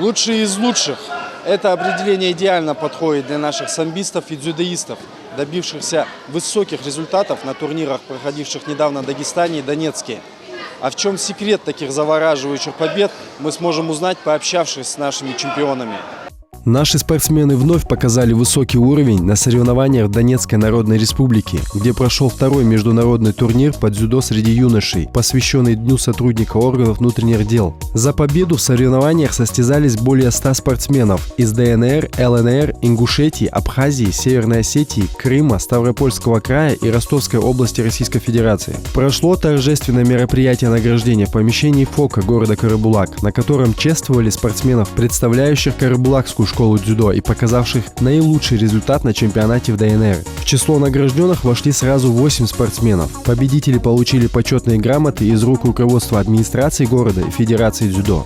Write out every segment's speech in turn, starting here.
Лучшие из лучших. Это определение идеально подходит для наших самбистов и дзюдоистов, добившихся высоких результатов на турнирах, проходивших недавно в Дагестане и Донецке. А в чем секрет таких завораживающих побед, мы сможем узнать, пообщавшись с нашими чемпионами. Наши спортсмены вновь показали высокий уровень на соревнованиях Донецкой Народной Республики, где прошел второй международный турнир по дзюдо среди юношей, посвященный Дню сотрудника органов внутренних дел. За победу в соревнованиях состязались более 100 спортсменов из ДНР, ЛНР, Ингушетии, Абхазии, Северной Осетии, Крыма, Ставропольского края и Ростовской области Российской Федерации. Прошло торжественное мероприятие награждения в помещении ФОКа города Карабулак, на котором чествовали спортсменов, представляющих Карабулакскую школу дзюдо и показавших наилучший результат на чемпионате в ДНР. В число награжденных вошли сразу 8 спортсменов. Победители получили почетные грамоты из рук руководства администрации города и Федерации дзюдо.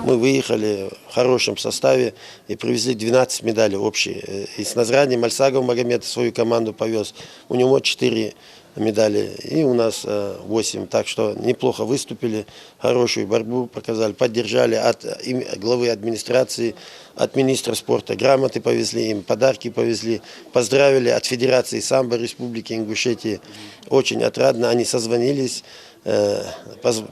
Мы выехали в хорошем составе и привезли 12 медалей общие. Из Назрани Мальсагов Магомед свою команду повез. У него 4 медали и у нас 8. Так что неплохо выступили, хорошую борьбу показали, поддержали от главы администрации, от министра спорта. Грамоты повезли им, подарки повезли. Поздравили от Федерации самбо Республики Ингушетии. Очень отрадно, они созвонились.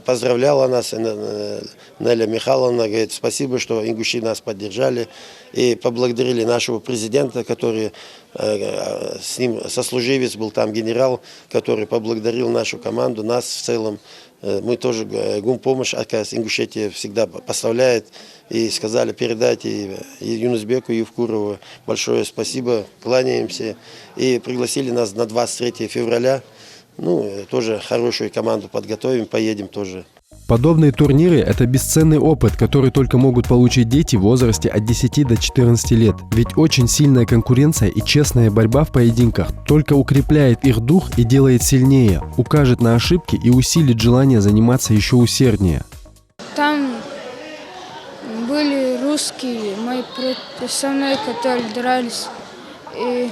Поздравляла нас Неля Михайловна, говорит, спасибо, что ингуши нас поддержали, и поблагодарили нашего президента, который с ним сослуживец был, там генерал, который поблагодарил нашу команду, нас в целом. Мы тоже гумпомощь, оказывается, Ингушетия всегда поставляет, и сказали, передайте Юнусбеку Евкурову большое спасибо, кланяемся, и пригласили нас на 23 февраля. Тоже хорошую команду подготовим, поедем тоже. Подобные турниры – это бесценный опыт, который только могут получить дети в возрасте от 10 до 14 лет. Ведь очень сильная конкуренция и честная борьба в поединках только укрепляет их дух и делает сильнее, укажет на ошибки и усилит желание заниматься еще усерднее. Там были русские, мои со мной, которые дрались, и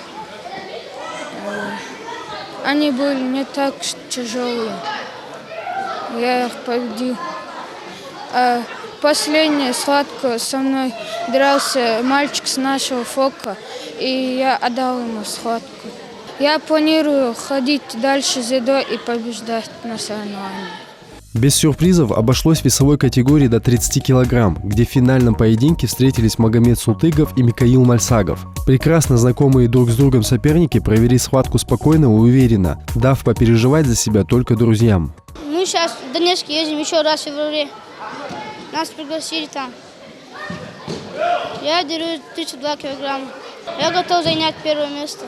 они были не так тяжелые. Я их победил. А последняя схватка со мной дрался мальчик с нашего ФОКа, и я отдал ему схватку. Я планирую ходить дальше дзюдо и побеждать на соревнованиях. Без сюрпризов обошлось в весовой категории до 30 килограмм, где в финальном поединке встретились Магомед Султыгов и Микаил Мальсагов. Прекрасно знакомые друг с другом соперники провели схватку спокойно и уверенно, дав попереживать за себя только друзьям. Мы сейчас в Донецк едем еще раз в феврале. Нас пригласили там. Я держу 32 килограмма. Я готов занять первое место.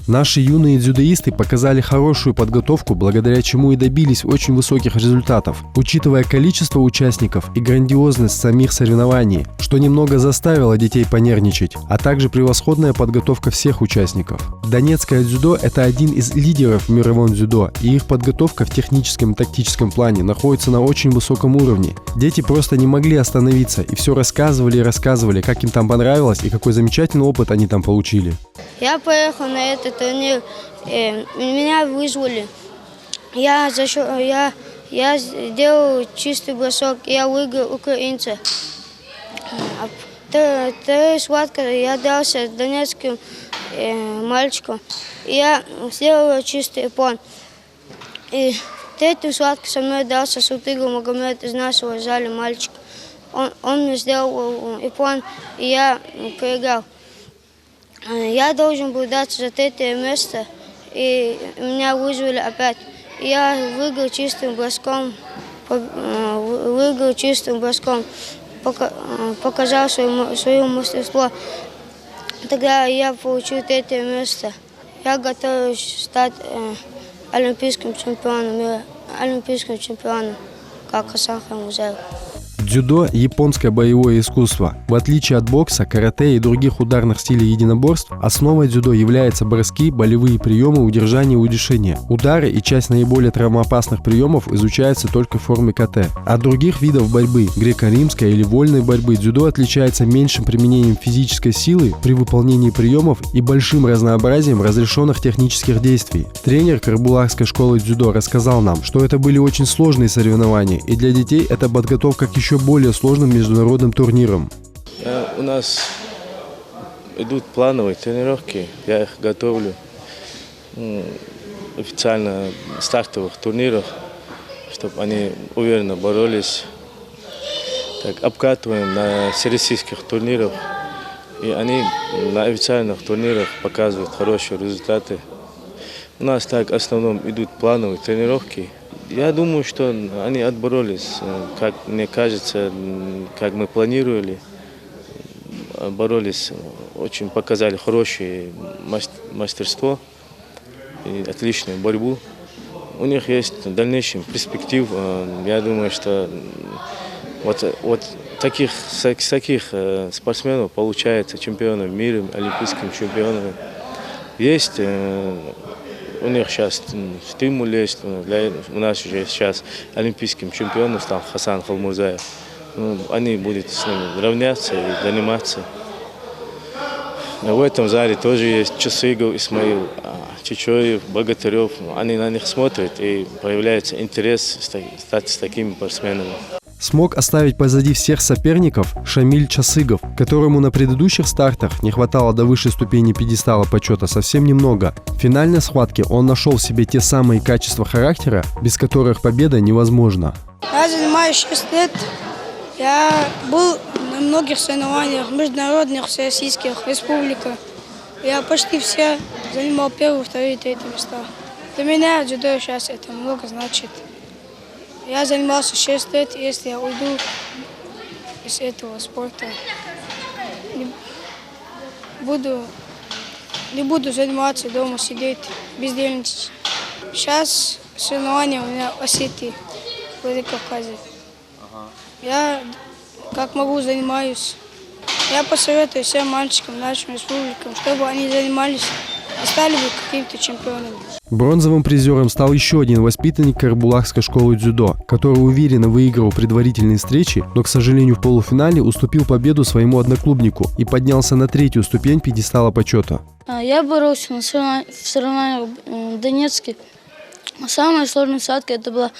Наши юные дзюдоисты показали хорошую подготовку, благодаря чему и добились очень высоких результатов, учитывая количество участников и грандиозность самих соревнований, что немного заставило детей понервничать, а также превосходная подготовка всех участников. Донецкое дзюдо – это один из лидеров в мировом дзюдо, и их подготовка в техническом и тактическом плане находится на очень высоком уровне. Дети просто не могли остановиться и все рассказывали и рассказывали, как им там понравилось и какой замечательный опыт они там получили. Я поехал на этот турнир, меня вызвали. Я сделал чистый бросок, я выиграл украинца. Вторая схватка я дрался с донецким мальчиком, я сделал чистый япон. И третью схватку со мной дрался Султыгов Магомед из нашего зала мальчик. Он мне сделал япон, и я проиграл. Я должен был драться за третье место, и меня вызвали опять. Я выиграл чистым броском, показал свое мастерство. Тогда я получил третье место. Я готовлюсь стать олимпийским чемпионом, как Хасан Хамузаев. Дзюдо – японское боевое искусство. В отличие от бокса, карате и других ударных стилей единоборств, основой дзюдо являются броски, болевые приемы, удержание и удушение. Удары и часть наиболее травмоопасных приемов изучаются только в форме кате. От других видов борьбы, греко-римской или вольной борьбы, дзюдо отличается меньшим применением физической силы при выполнении приемов и большим разнообразием разрешенных технических действий. Тренер Карабулакской школы дзюдо рассказал нам, что это были очень сложные соревнования, и для детей это подготовка к еще более сложным международным турнирам. У нас идут плановые тренировки, я их готовлю официально в стартовых турнирах, чтобы они уверенно боролись. Так, обкатываем на всероссийских турнирах, и они на официальных турнирах показывают хорошие результаты. У нас так в основном идут плановые тренировки. Я думаю, что они отборолись, как мне кажется, как мы планировали. Боролись, очень показали хорошее мастерство и отличную борьбу. У них есть в дальнейшем перспектив. Я думаю, что с таких спортсменов получается чемпионом мира, олимпийским чемпионом. Есть у них сейчас стимул есть. У нас уже сейчас олимпийским чемпионом стал Хасан Халмурзаев. Они будут с ними равняться и заниматься. В этом зале тоже есть Часыгов, Исмаил, Чичоев, Богатырев. Они на них смотрят, и появляется интерес стать с такими спортсменами. Смог оставить позади всех соперников Шамиль Часыгов, которому на предыдущих стартах не хватало до высшей ступени пьедестала почета совсем немного. В финальной схватке он нашел в себе те самые качества характера, без которых победа невозможна. Я занимаюсь 6 лет. Я был на многих соревнованиях, международных, всероссийских, республиках. Я почти все занимал первые, вторые, третьи места. Для меня дзюдо сейчас это много значит. Я занимался 6 лет, если я уйду из этого спорта, не буду заниматься дома, сидеть, бездельничать. Сейчас соревнования у меня в Осетии, в Владикавказе. Я как могу занимаюсь. Я посоветую всем мальчикам, нашим республикам, чтобы они занимались и стали бы какими-то чемпионами. Бронзовым призером стал еще один воспитанник Карабулакской школы дзюдо, который уверенно выигрывал предварительные встречи, но, к сожалению, в полуфинале уступил победу своему одноклубнику и поднялся на 3-ю ступень пьедестала почета. Я боролся в соревнованиях в Донецке. Самая сложная схватка это была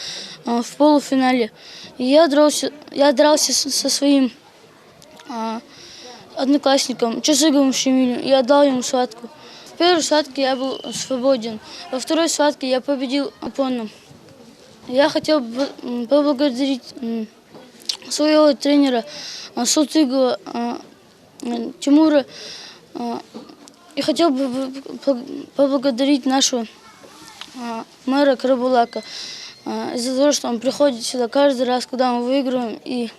в полуфинале. Я дрался со своим одноклассником Часыговым Шамилем и отдал ему схватку. В первой схватке я был свободен, во второй схватке я победил оппонента. Я хотел поблагодарить своего тренера Султыгова Тимура и хотел бы поблагодарить нашего мэра Карабулака за то, что он приходит сюда каждый раз, когда мы выигрываем, и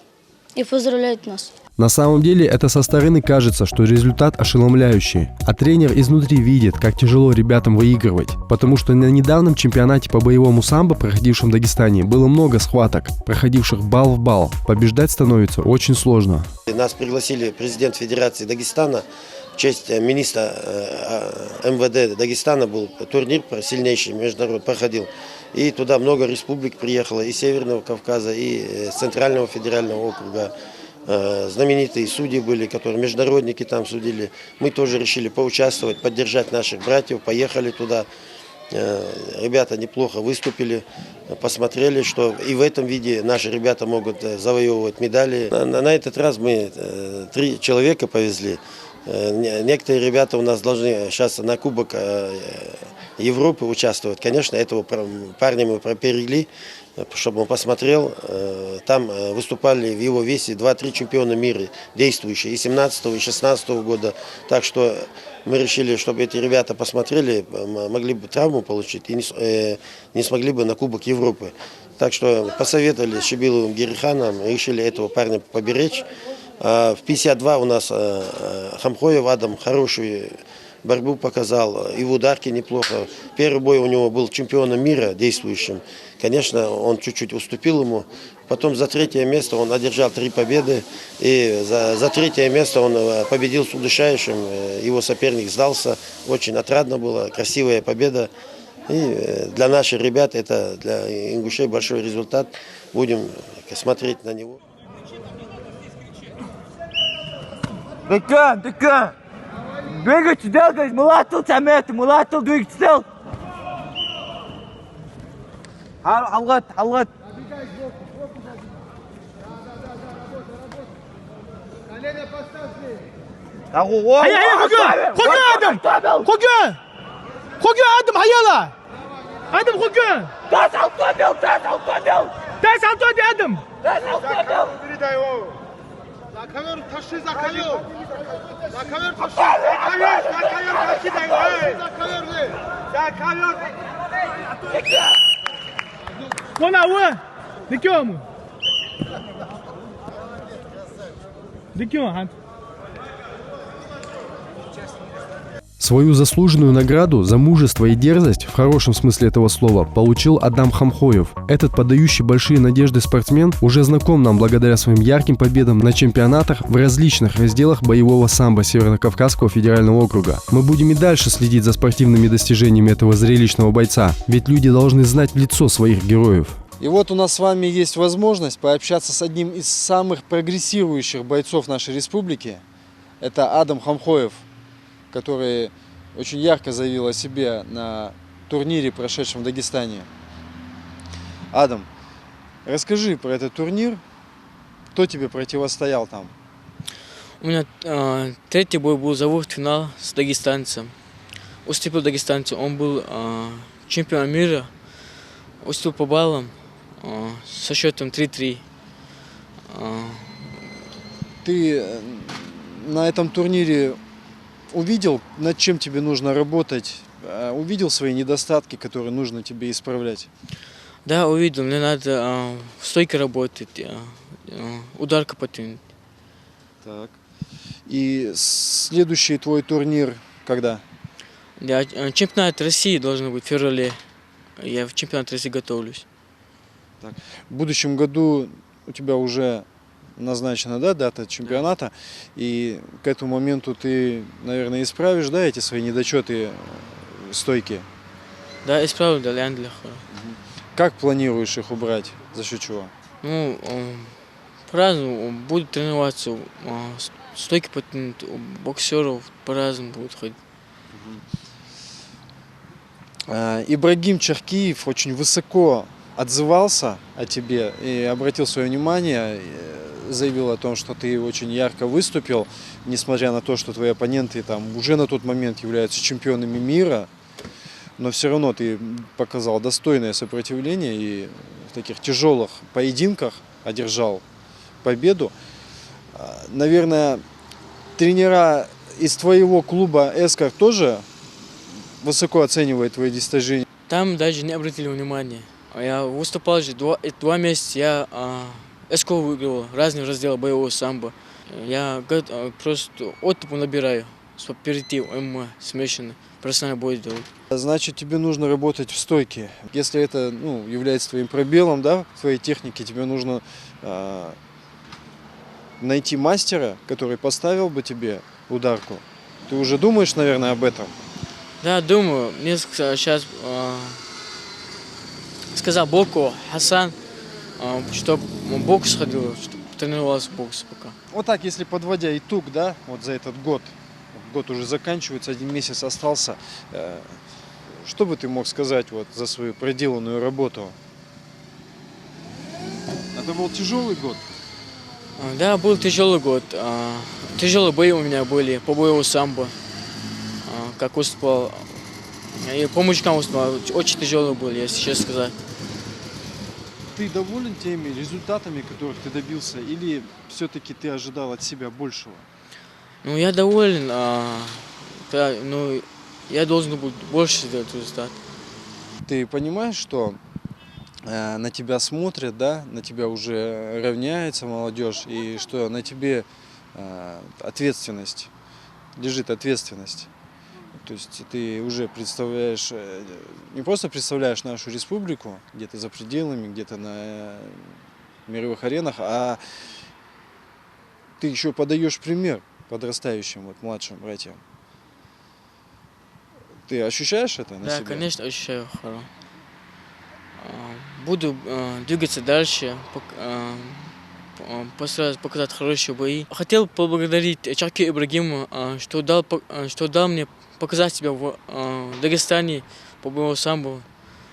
поздравляет нас. На самом деле это со стороны кажется, что результат ошеломляющий, а тренер изнутри видит, как тяжело ребятам выигрывать, потому что на недавнем чемпионате по боевому самбо, проходившем в Дагестане, было много схваток, проходивших балл в балл. Побеждать становится очень сложно. Нас пригласили президент Федерации Дагестана, в честь министра МВД Дагестана был турнир сильнейший, международный проходил. И туда много республик приехало, и Северного Кавказа, и Центрального федерального округа. Знаменитые судьи были, которые международники там судили. Мы тоже решили поучаствовать, поддержать наших братьев, поехали туда. Ребята неплохо выступили, посмотрели, что и в этом виде наши ребята могут завоевывать медали. На этот раз мы 3 человека повезли. Некоторые ребята у нас должны сейчас на Кубок Европы участвовать. Конечно, этого парня мы поберегли, чтобы он посмотрел. Там выступали в его весе 2-3 чемпиона мира действующие, и 17 и 16 года. Так что мы решили, чтобы эти ребята посмотрели, могли бы травму получить и не смогли бы на Кубок Европы. Так что посоветовали с Шибиловым Гериханом, решили этого парня поберечь. В 52 у нас Хамхоев Адам хорошую борьбу показал, и в ударке неплохо. Первый бой у него был чемпионом мира действующим. конечно, он чуть-чуть уступил ему. Потом за третье место он одержал 3 победы. И за третье место он победил с удушающим. Его соперник сдался. Очень отрадно было, красивая победа. И для наших ребят, это для ингушей большой результат. Будем смотреть на него. Дыкан, дыкан! Двигатель делай, мулатыл тәмәті, мулатыл двигатель. Алғат, алғат. Хогі Адам! Хогі! Хогі Адам, hayala! Adam, хогі! Тәс автомобил! Тәс Адам! Закавер, таши, закавер! Закавер, таши! Закавер! Вон ауы! Декем! Декем, Свою заслуженную награду за мужество и дерзость, в хорошем смысле этого слова, получил Адам Хамхоев. Этот подающий большие надежды спортсмен уже знаком нам благодаря своим ярким победам на чемпионатах в различных разделах боевого самбо Северо-Кавказского федерального округа. Мы будем и дальше следить за спортивными достижениями этого зрелищного бойца, ведь люди должны знать в лицо своих героев. И вот у нас с вами есть возможность пообщаться с одним из самых прогрессирующих бойцов нашей республики. Это Адам Хамхоев, который очень ярко заявил о себе на турнире, прошедшем в Дагестане. Адам, расскажи про этот турнир. Кто тебе противостоял там? У меня третий бой был за финал с дагестанцем. Уступил дагестанцу. Он был чемпионом мира. Уступил по баллам со счетом 3-3. Ты на этом турнире увидел, над чем тебе нужно работать, увидел свои недостатки, которые нужно тебе исправлять? Да, увидел. Мне надо в стойке работать, ударка потянуть. Так. И следующий твой турнир когда? Да, чемпионат России должен быть в феврале. Я в чемпионат России готовлюсь. Так. В будущем году у тебя уже назначена, да, дата чемпионата, и к этому моменту ты, наверное, исправишь, да, эти свои недочеты стойки? Да, исправлю, да, Ляндля. Как планируешь их убрать? За счет чего? Ну, по-разному. Буду тренироваться, стойки потянуть, у боксеров по-разному будут ходить. Ибрагим Чаркиев очень высоко отзывался о тебе и обратил свое внимание, заявил о том, что ты очень ярко выступил, несмотря на то, что твои оппоненты там уже на тот момент являются чемпионами мира, но все равно ты показал достойное сопротивление и в таких тяжелых поединках одержал победу. Наверное, тренера из твоего клуба «Эскар» тоже высоко оценивают твои достижения? Там даже не обратили внимания. Я выступал же 2 месяца, я СКО выигрывал, разные разделы боевого самбо. Я просто оттупу набираю, чтобы перейти в ММА смешанный, профессиональный бой делать. Значит, тебе нужно работать в стойке. Если это является твоим пробелом, да, в твоей технике, тебе нужно найти мастера, который поставил бы тебе ударку. Ты уже думаешь, наверное, об этом? Да, думаю. Мне сейчас сказал Боку Хасан, чтобы бокс ходил, чтобы тренировался в боксе пока. Вот так, если подводя итог, да, вот за этот год уже заканчивается, 1 месяц остался, что бы ты мог сказать вот за свою проделанную работу? Это был тяжелый год? Да, был тяжелый год. Тяжелые бои у меня были по боевому самбо. Как выступал, и по мужикам выступал, очень тяжелый был, если честно сказать. Ты доволен теми результатами, которых ты добился, или все-таки ты ожидал от себя большего? Ну, я доволен, я должен был больше сделать результат. Ты понимаешь, что на тебя смотрят, да, на тебя уже равняется молодежь, и что на тебе ответственность, лежит ответственность. То есть ты уже представляешь, не просто представляешь нашу республику где-то за пределами, где-то на мировых аренах, а ты еще подаешь пример подрастающим, вот, младшим братьям. Ты ощущаешь это на Да, себе? конечно, ощущаю. Буду двигаться дальше, постараюсь показать хорошие бои. Хотел поблагодарить Чаки Ибрагиму, что дал мне показать себя в Дагестане по боевому самбо.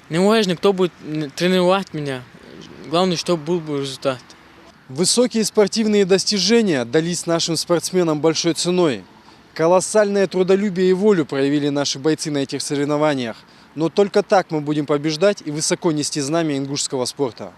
Не важно, кто будет тренировать меня, главное, чтобы был бы результат. Высокие спортивные достижения дались нашим спортсменам большой ценой. Колоссальное трудолюбие и волю проявили наши бойцы на этих соревнованиях. Но только так мы будем побеждать и высоко нести знамя ингушского спорта.